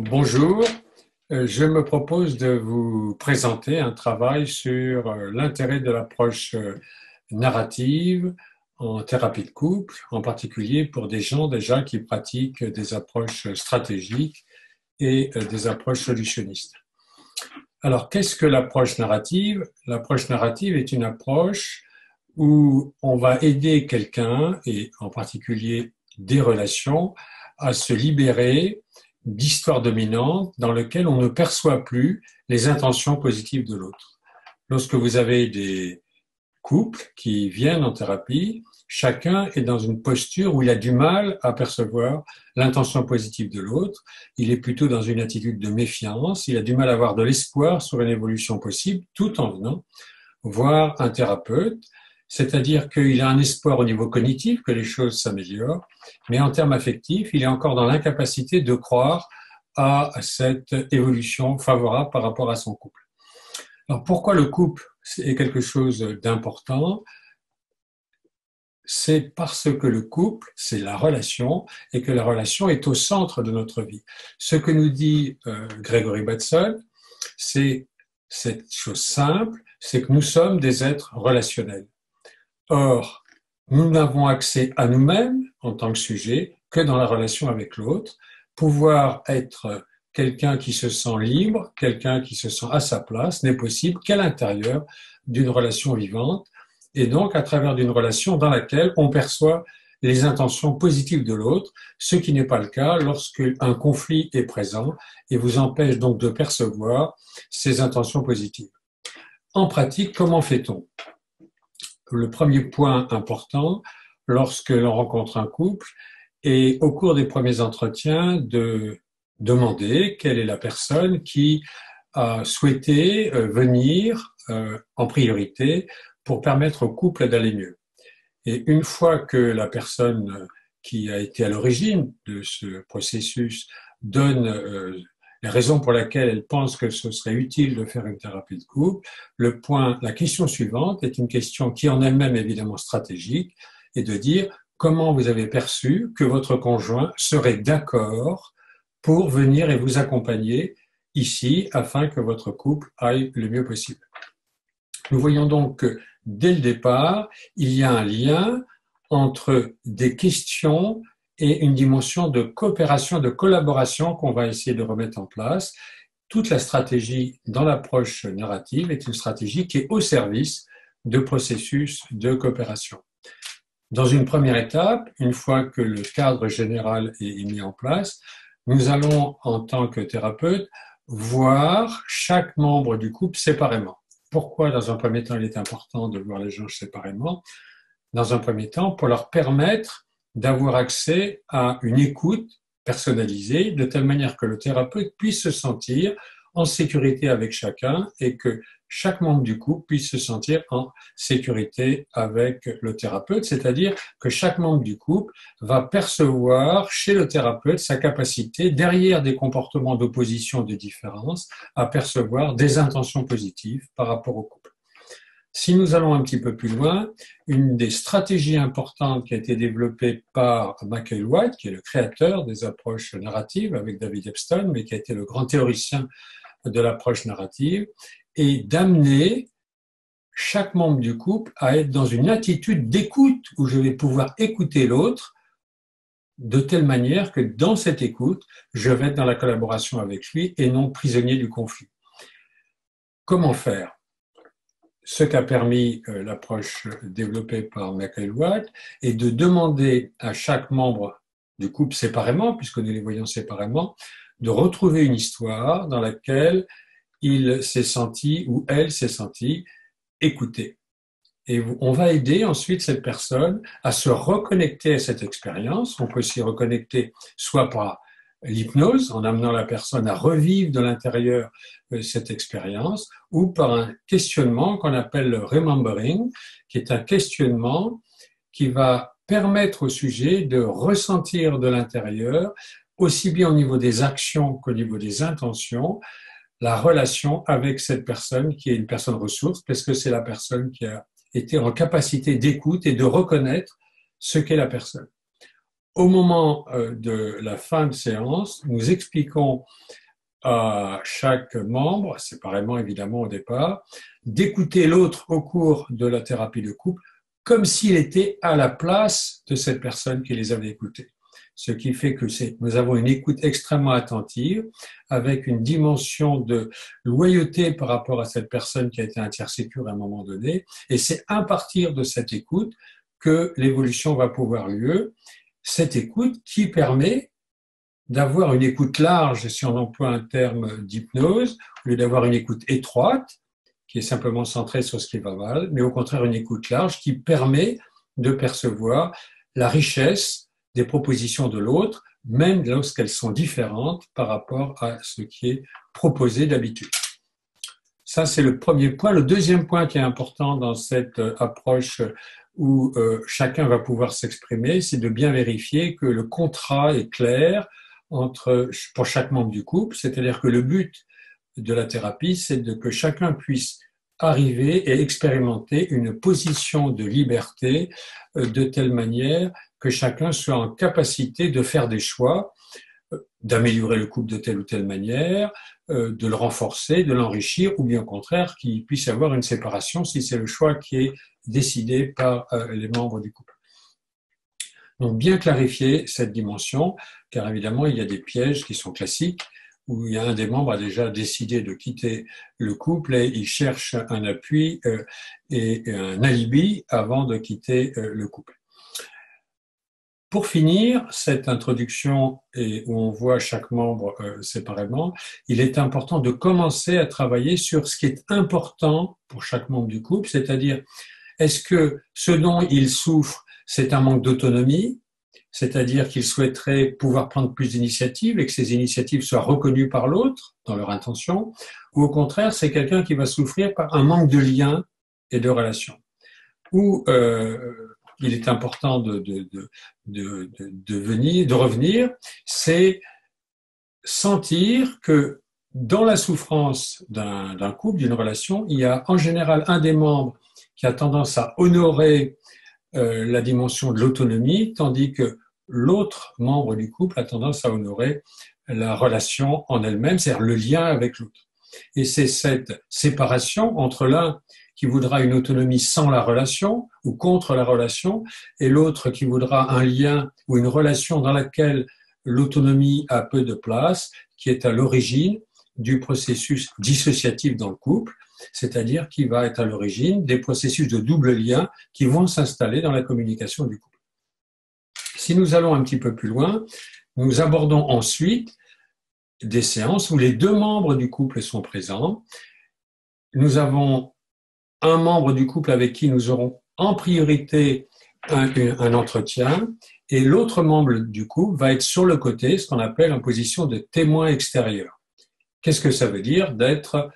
Bonjour, je me propose de vous présenter un travail sur l'intérêt de l'approche narrative en thérapie de couple, en particulier pour des gens déjà qui pratiquent des approches stratégiques et des approches solutionnistes. Alors, qu'est-ce que l'approche narrative? L'approche narrative est une approche où on va aider quelqu'un, et en particulier des relations, à se libérer d'histoires dominantes dans lesquelles on ne perçoit plus les intentions positives de l'autre. Lorsque vous avez des couples qui viennent en thérapie, chacun est dans une posture où il a du mal à percevoir l'intention positive de l'autre, il est plutôt dans une attitude de méfiance, il a du mal à avoir de l'espoir sur une évolution possible, tout en venant voir un thérapeute, c'est-à-dire qu'il a un espoir au niveau cognitif que les choses s'améliorent, mais en termes affectifs, il est encore dans l'incapacité de croire à cette évolution favorable par rapport à son couple. Alors pourquoi le couple est quelque chose d'important? C'est parce que le couple, c'est la relation, et que la relation est au centre de notre vie. Ce que nous dit Gregory Bateson, c'est cette chose simple, c'est que nous sommes des êtres relationnels. Or, nous n'avons accès à nous-mêmes en tant que sujet que dans la relation avec l'autre. Pouvoir être quelqu'un qui se sent libre, quelqu'un qui se sent à sa place, n'est possible qu'à l'intérieur d'une relation vivante, et donc à travers d'une relation dans laquelle on perçoit les intentions positives de l'autre, ce qui n'est pas le cas lorsque un conflit est présent et vous empêche donc de percevoir ces intentions positives. En pratique, comment fait-on? Le premier point important lorsque l'on rencontre un couple est au cours des premiers entretiens de demander quelle est la personne qui a souhaité venir en priorité pour permettre au couple d'aller mieux. Et une fois que la personne qui a été à l'origine de ce processus donne les raisons pour lesquelles elle pense que ce serait utile de faire une thérapie de couple, la question suivante est une question qui en elle-même est évidemment stratégique, et de dire comment vous avez perçu que votre conjoint serait d'accord pour venir et vous accompagner ici afin que votre couple aille le mieux possible. Nous voyons donc que dès le départ, il y a un lien entre des questions et une dimension de coopération, de collaboration qu'on va essayer de remettre en place. Toute la stratégie dans l'approche narrative est une stratégie qui est au service de processus de coopération. Dans une première étape, une fois que le cadre général est mis en place, nous allons, en tant que thérapeute, voir chaque membre du couple séparément. Pourquoi, dans un premier temps, il est important de voir les gens séparément? Dans un premier temps, pour leur permettre d'avoir accès à une écoute personnalisée, de telle manière que le thérapeute puisse se sentir en sécurité avec chacun et que chaque membre du couple puisse se sentir en sécurité avec le thérapeute, c'est-à-dire que chaque membre du couple va percevoir chez le thérapeute sa capacité, derrière des comportements d'opposition, de différence, à percevoir des intentions positives par rapport au couple. Si nous allons un petit peu plus loin, une des stratégies importantes qui a été développée par Michael White, qui est le créateur des approches narratives avec David Epstein, mais qui a été le grand théoricien de l'approche narrative, est d'amener chaque membre du couple à être dans une attitude d'écoute où je vais pouvoir écouter l'autre de telle manière que dans cette écoute, je vais être dans la collaboration avec lui et non prisonnier du conflit. Comment faire? Ce qu'a permis l'approche développée par Michael White est de demander à chaque membre du couple séparément, puisque nous les voyons séparément, de retrouver une histoire dans laquelle il s'est senti ou elle s'est sentie écoutée. Et on va aider ensuite cette personne à se reconnecter à cette expérience. On peut s'y reconnecter soit par l'hypnose, en amenant la personne à revivre de l'intérieur cette expérience, ou par un questionnement qu'on appelle le remembering, qui est un questionnement qui va permettre au sujet de ressentir de l'intérieur, aussi bien au niveau des actions qu'au niveau des intentions, la relation avec cette personne qui est une personne ressource, parce que c'est la personne qui a été en capacité d'écoute et de reconnaître ce qu'est la personne. Au moment de la fin de séance, nous expliquons à chaque membre, séparément évidemment au départ, d'écouter l'autre au cours de la thérapie de couple comme s'il était à la place de cette personne qui les avait écoutés. Ce qui fait que nous avons une écoute extrêmement attentive, avec une dimension de loyauté par rapport à cette personne qui a été intersécure à un moment donné, et c'est à partir de cette écoute que l'évolution va pouvoir lieu, cette écoute qui permet d'avoir une écoute large, si on emploie un terme d'hypnose, au lieu d'avoir une écoute étroite, qui est simplement centrée sur ce qui va mal, mais au contraire une écoute large qui permet de percevoir la richesse des propositions de l'autre, même lorsqu'elles sont différentes par rapport à ce qui est proposé d'habitude. Ça, c'est le premier point. Le deuxième point qui est important dans cette approche où chacun va pouvoir s'exprimer, c'est de bien vérifier que le contrat est clair pour chaque membre du couple, c'est-à-dire que le but de la thérapie, c'est que chacun puisse arriver et expérimenter une position de liberté de telle manière que chacun soit en capacité de faire des choix, d'améliorer le couple de telle ou telle manière, de le renforcer, de l'enrichir, ou bien au contraire qu'il puisse y avoir une séparation si c'est le choix qui est décidé par les membres du couple. Donc bien clarifier cette dimension, car évidemment il y a des pièges qui sont classiques, où il y a un des membres a déjà décidé de quitter le couple et il cherche un appui et un alibi avant de quitter le couple. Pour finir cette introduction et où on voit chaque membre séparément, il est important de commencer à travailler sur ce qui est important pour chaque membre du couple, c'est-à-dire est-ce que ce dont il souffre, c'est un manque d'autonomie, c'est-à-dire qu'il souhaiterait pouvoir prendre plus d'initiatives et que ces initiatives soient reconnues par l'autre dans leur intention, ou au contraire, c'est quelqu'un qui va souffrir par un manque de lien et de relation. Ou il est important de revenir, c'est sentir que dans la souffrance d'un couple, d'une relation, il y a en général un des membres qui a tendance à honorer la dimension de l'autonomie, tandis que l'autre membre du couple a tendance à honorer la relation en elle-même, c'est-à-dire le lien avec l'autre. Et c'est cette séparation entre l'un qui voudra une autonomie sans la relation ou contre la relation, et l'autre qui voudra un lien ou une relation dans laquelle l'autonomie a peu de place, qui est à l'origine du processus dissociatif dans le couple, c'est-à-dire qui va être à l'origine des processus de double lien qui vont s'installer dans la communication du couple. Si nous allons un petit peu plus loin, nous abordons ensuite des séances où les deux membres du couple sont présents. Nous avons un membre du couple avec qui nous aurons en priorité un entretien et l'autre membre du couple va être sur le côté, ce qu'on appelle en position de témoin extérieur. Qu'est-ce que ça veut dire d'être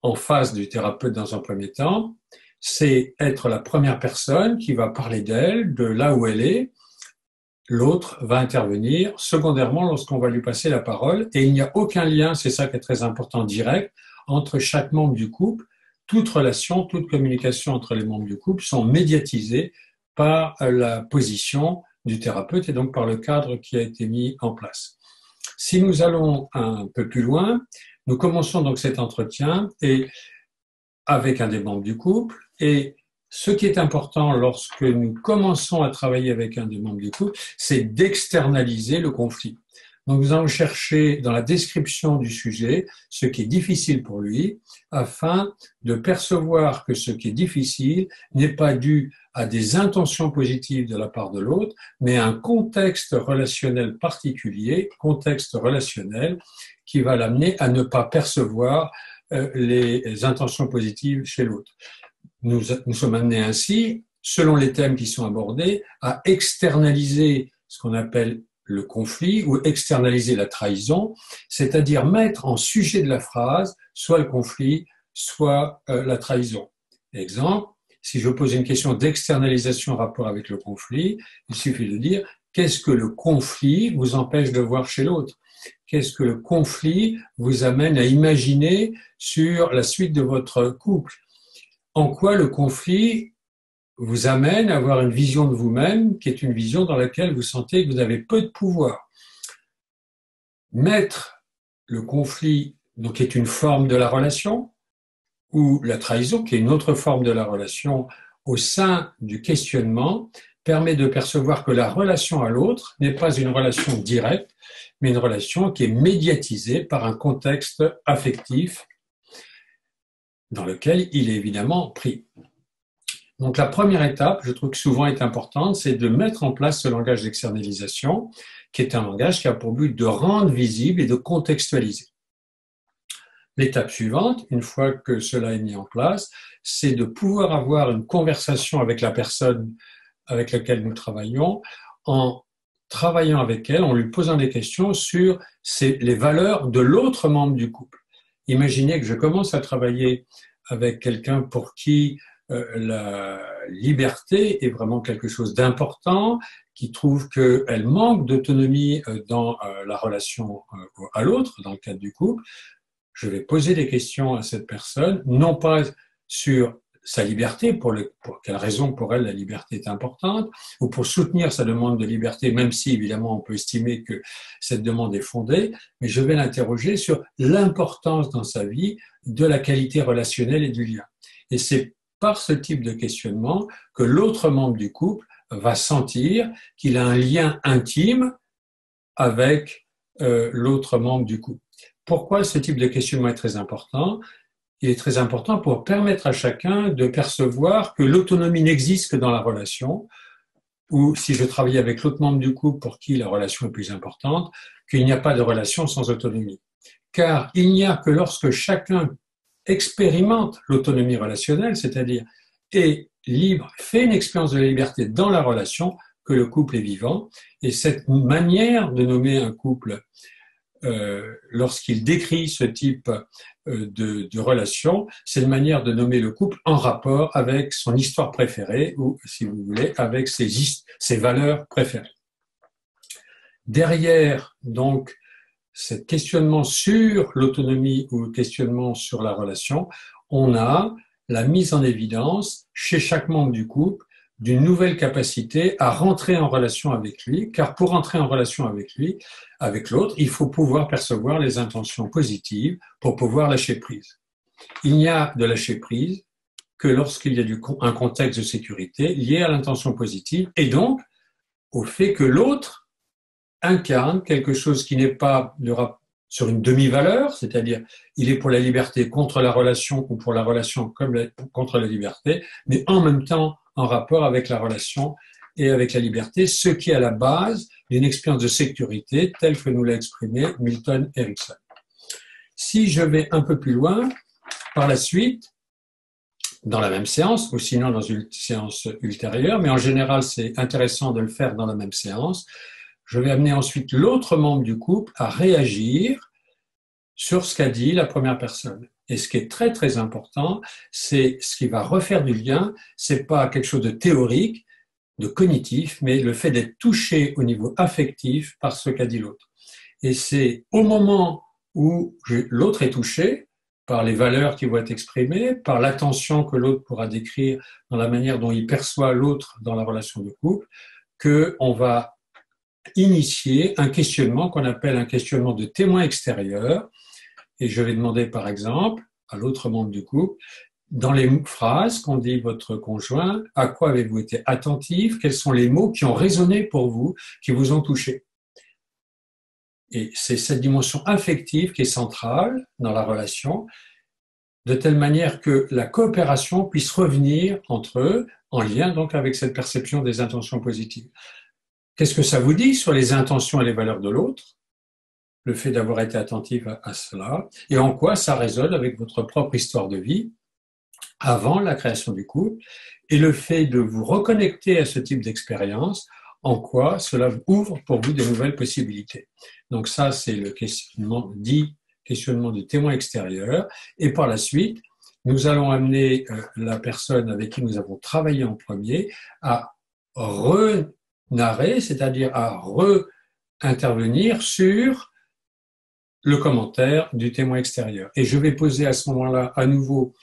en face du thérapeute dans un premier temps? C'est être la première personne qui va parler d'elle, de là où elle est. L'autre va intervenir secondairement lorsqu'on va lui passer la parole et il n'y a aucun lien, c'est ça qui est très important, direct, entre chaque membre du couple. Toute relation, toute communication entre les membres du couple sont médiatisées par la position du thérapeute et donc par le cadre qui a été mis en place. Si nous allons un peu plus loin, nous commençons donc cet entretien et avec un des membres du couple et ce qui est important lorsque nous commençons à travailler avec un des membres du couple, c'est d'externaliser le conflit. Donc nous allons chercher dans la description du sujet ce qui est difficile pour lui afin de percevoir que ce qui est difficile n'est pas dû à des intentions positives de la part de l'autre, mais à un contexte relationnel particulier, contexte relationnel qui va l'amener à ne pas percevoir les intentions positives chez l'autre. Nous sommes amenés ainsi, selon les thèmes qui sont abordés, à externaliser ce qu'on appelle le conflit ou externaliser la trahison, c'est-à-dire mettre en sujet de la phrase soit le conflit, soit la trahison. Exemple, si je pose une question d'externalisation en rapport avec le conflit, il suffit de dire qu'est-ce que le conflit vous empêche de voir chez l'autre? Qu'est-ce que le conflit vous amène à imaginer sur la suite de votre couple? En quoi le conflit vous amène à avoir une vision de vous-même qui est une vision dans laquelle vous sentez que vous avez peu de pouvoir. Mettre le conflit, donc qui est une forme de la relation, ou la trahison, qui est une autre forme de la relation, au sein du questionnement, permet de percevoir que la relation à l'autre n'est pas une relation directe, mais une relation qui est médiatisée par un contexte affectif dans lequel il est évidemment pris. Donc la première étape, je trouve que souvent est importante, c'est de mettre en place ce langage d'externalisation, qui est un langage qui a pour but de rendre visible et de contextualiser. L'étape suivante, une fois que cela est mis en place, c'est de pouvoir avoir une conversation avec la personne avec laquelle nous travaillons, en travaillant avec elle, en lui posant des questions sur les valeurs de l'autre membre du couple. Imaginez que je commence à travailler avec quelqu'un pour qui la liberté est vraiment quelque chose d'important, qui trouve qu'elle manque d'autonomie dans la relation à l'autre, dans le cadre du couple. Je vais poser des questions à cette personne, non pas sur sa liberté, pour quelle raison pour elle la liberté est importante, ou pour soutenir sa demande de liberté, même si évidemment on peut estimer que cette demande est fondée, mais je vais l'interroger sur l'importance dans sa vie de la qualité relationnelle et du lien. Et c'est par ce type de questionnement que l'autre membre du couple va sentir qu'il a un lien intime avec l'autre membre du couple. Pourquoi ce type de questionnement est très important ? Il est très important pour permettre à chacun de percevoir que l'autonomie n'existe que dans la relation, ou si je travaille avec l'autre membre du couple pour qui la relation est plus importante, qu'il n'y a pas de relation sans autonomie. Car il n'y a que lorsque chacun expérimente l'autonomie relationnelle, c'est-à-dire est libre, fait une expérience de la liberté dans la relation, que le couple est vivant. Et cette manière de nommer un couple, lorsqu'il décrit ce type de relation, c'est une manière de nommer le couple en rapport avec son histoire préférée ou, si vous voulez, avec ses valeurs préférées. Derrière, donc, ce questionnement sur l'autonomie ou le questionnement sur la relation, on a la mise en évidence chez chaque membre du couple d'une nouvelle capacité à rentrer en relation avec lui, car pour entrer en relation avec lui, avec l'autre, il faut pouvoir percevoir les intentions positives pour pouvoir lâcher prise. Il n'y a de lâcher prise que lorsqu'il y a un contexte de sécurité lié à l'intention positive et donc au fait que l'autre incarne quelque chose qui n'est pas sur une demi-valeur, c'est-à-dire il est pour la liberté contre la relation ou pour la relation contre la liberté, mais en même temps en rapport avec la relation et avec la liberté, ce qui est à la base d'une expérience de sécurité telle que nous l'a exprimé Milton Erickson. Si je vais un peu plus loin, par la suite, dans la même séance, ou sinon dans une séance ultérieure, mais en général c'est intéressant de le faire dans la même séance, je vais amener ensuite l'autre membre du couple à réagir sur ce qu'a dit la première personne. Et ce qui est très très important, c'est ce qui va refaire du lien, c'est pas quelque chose de théorique, de cognitif, mais le fait d'être touché au niveau affectif par ce qu'a dit l'autre. Et c'est au moment où l'autre est touché par les valeurs qui vont être exprimées, par l'attention que l'autre pourra décrire dans la manière dont il perçoit l'autre dans la relation de couple, qu'on va initier un questionnement qu'on appelle un questionnement de témoin extérieur. Et je vais demander par exemple à l'autre membre du couple, dans les phrases qu'ont dit votre conjoint, à quoi avez-vous été attentif? Quels sont les mots qui ont résonné pour vous, qui vous ont touché? Et c'est cette dimension affective qui est centrale dans la relation, de telle manière que la coopération puisse revenir entre eux, en lien donc avec cette perception des intentions positives. Qu'est-ce que ça vous dit sur les intentions et les valeurs de l'autre, le fait d'avoir été attentif à cela, et en quoi ça résonne avec votre propre histoire de vie avant la création du couple, et le fait de vous reconnecter à ce type d'expérience, en quoi cela ouvre pour vous de nouvelles possibilités. Donc ça, c'est le questionnement du témoin extérieur, et par la suite, nous allons amener la personne avec qui nous avons travaillé en premier à narrer, c'est-à-dire à re-intervenir sur le commentaire du témoin extérieur. Et je vais poser à ce moment-là à nouveau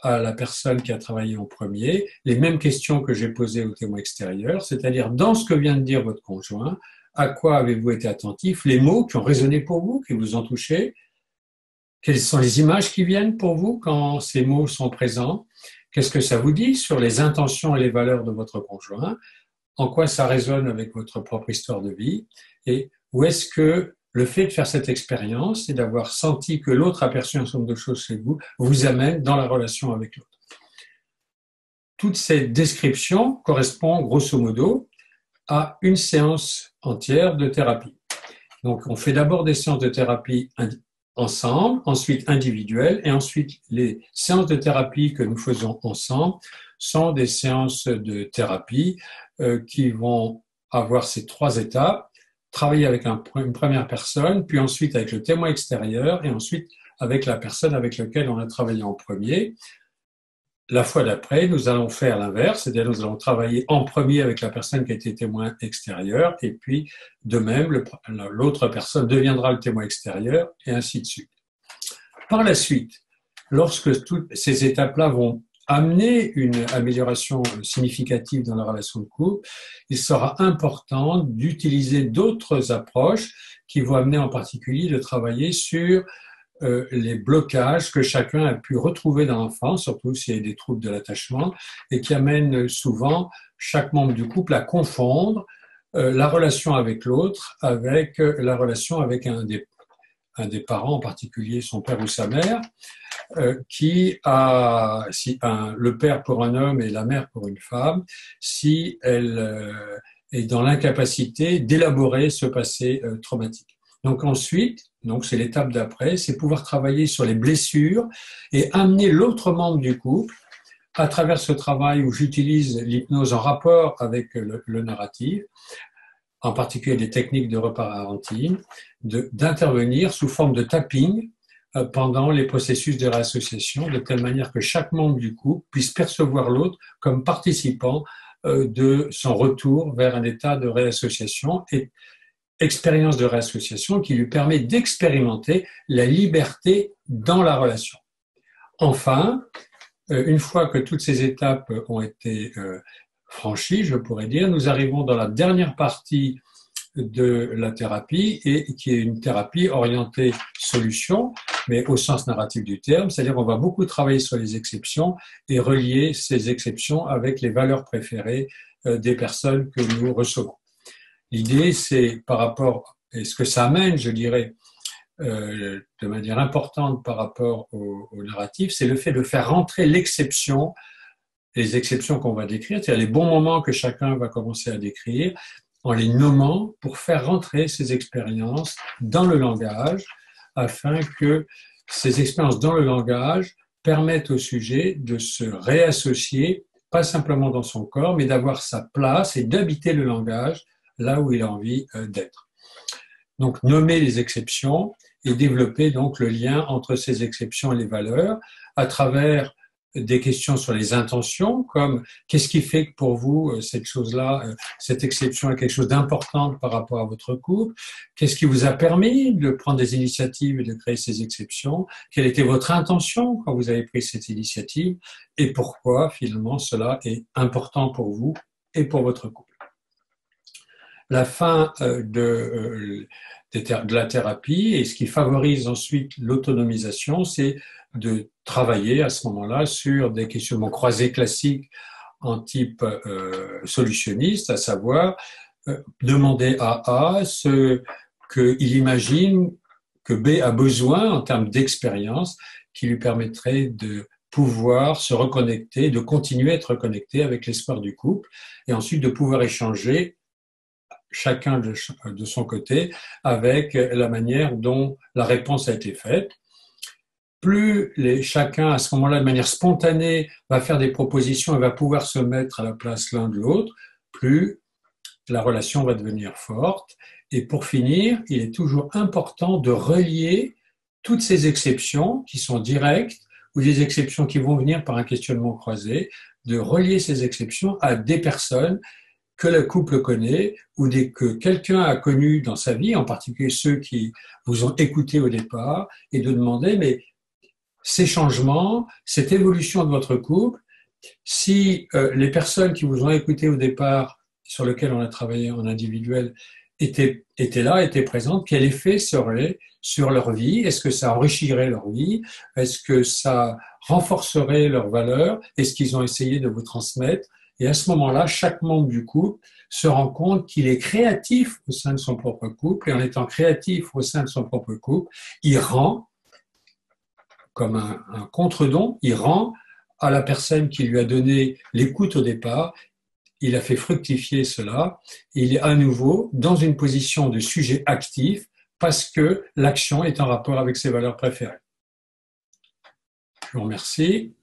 à la personne qui a travaillé en premier les mêmes questions que j'ai posées au témoin extérieur, c'est-à-dire dans ce que vient de dire votre conjoint, à quoi avez-vous été attentif, les mots qui ont résonné pour vous, qui vous ont touché, quelles sont les images qui viennent pour vous quand ces mots sont présents, qu'est-ce que ça vous dit sur les intentions et les valeurs de votre conjoint, en quoi ça résonne avec votre propre histoire de vie, et où est-ce que le fait de faire cette expérience et d'avoir senti que l'autre a perçu un certain nombre de choses chez vous, vous amène dans la relation avec l'autre. Toute cette description correspond grosso modo à une séance entière de thérapie. Donc on fait d'abord des séances de thérapie ensemble, ensuite individuelles, et ensuite les séances de thérapie que nous faisons ensemble sont des séances de thérapie qui vont avoir ces 3 étapes, travailler avec une première personne, puis ensuite avec le témoin extérieur, et ensuite avec la personne avec laquelle on a travaillé en premier. La fois d'après, nous allons faire l'inverse, c'est-à-dire nous allons travailler en premier avec la personne qui a été témoin extérieur, et puis de même, l'autre personne deviendra le témoin extérieur, et ainsi de suite. Par la suite, lorsque toutes ces étapes-là vont amener une amélioration significative dans la relation de couple, il sera important d'utiliser d'autres approches qui vont amener en particulier de travailler sur les blocages que chacun a pu retrouver dans l'enfance, surtout s'il y a des troubles de l'attachement, et qui amènent souvent chaque membre du couple à confondre la relation avec l'autre avec la relation avec un des parents, en particulier son père ou sa mère, qui a, le père pour un homme et la mère pour une femme, si elle est dans l'incapacité d'élaborer ce passé traumatique. Donc ensuite, c'est l'étape d'après, c'est pouvoir travailler sur les blessures et amener l'autre membre du couple à travers ce travail où j'utilise l'hypnose en rapport avec le narratif, en particulier des techniques de reparenting, d'intervenir sous forme de tapping pendant les processus de réassociation, de telle manière que chaque membre du couple puisse percevoir l'autre comme participant de son retour vers un état de réassociation et expérience de réassociation qui lui permet d'expérimenter la liberté dans la relation. Enfin, une fois que toutes ces étapes ont été franchies, je pourrais dire, nous arrivons dans la dernière partie de la thérapie et qui est une thérapie orientée solution, mais au sens narratif du terme, c'est-à-dire qu'on va beaucoup travailler sur les exceptions et relier ces exceptions avec les valeurs préférées des personnes que nous recevons. L'idée, c'est par rapport, et ce que ça amène, je dirais, de manière importante par rapport au narratif, c'est le fait de faire rentrer l'exception, les exceptions qu'on va décrire, c'est-à-dire les bons moments que chacun va commencer à décrire, en les nommant pour faire rentrer ces expériences dans le langage, afin que ces expériences dans le langage permettent au sujet de se réassocier, pas simplement dans son corps, mais d'avoir sa place et d'habiter le langage là où il a envie d'être. Donc, nommer les exceptions et développer donc le lien entre ces exceptions et les valeurs à travers des questions sur les intentions, comme qu'est-ce qui fait que pour vous, cette chose-là, cette exception est quelque chose d'important par rapport à votre couple? Qu'est-ce qui vous a permis de prendre des initiatives et de créer ces exceptions? Quelle était votre intention quand vous avez pris cette initiative? Et pourquoi, finalement, cela est important pour vous et pour votre couple? La fin de la thérapie et ce qui favorise ensuite l'autonomisation, c'est de travailler à ce moment-là sur des questionnements croisés classiques en type solutionniste, à savoir demander à A ce qu'il imagine que B a besoin en termes d'expérience qui lui permettrait de pouvoir se reconnecter, de continuer à être reconnecté avec l'espoir du couple et ensuite de pouvoir échanger chacun de son côté avec la manière dont la réponse a été faite. Plus chacun, à ce moment-là, de manière spontanée, va faire des propositions et va pouvoir se mettre à la place l'un de l'autre, plus la relation va devenir forte. Et pour finir, il est toujours important de relier toutes ces exceptions qui sont directes ou des exceptions qui vont venir par un questionnement croisé, de relier ces exceptions à des personnes que le couple connaît ou que quelqu'un a connu dans sa vie, en particulier ceux qui vous ont écouté au départ, et de demander, mais ces changements, cette évolution de votre couple, si les personnes qui vous ont écouté au départ, sur lesquelles on a travaillé en individuel, étaient là, étaient présentes, quel effet serait sur leur vie? Est-ce que ça enrichirait leur vie? Est-ce que ça renforcerait leurs valeurs? Est-ce qu'ils ont essayé de vous transmettre? Et à ce moment-là, chaque membre du couple se rend compte qu'il est créatif au sein de son propre couple, et en étant créatif au sein de son propre couple, il rend, comme un contre-don, il rend à la personne qui lui a donné l'écoute au départ, il a fait fructifier cela, il est à nouveau dans une position de sujet actif parce que l'action est en rapport avec ses valeurs préférées. Je vous remercie.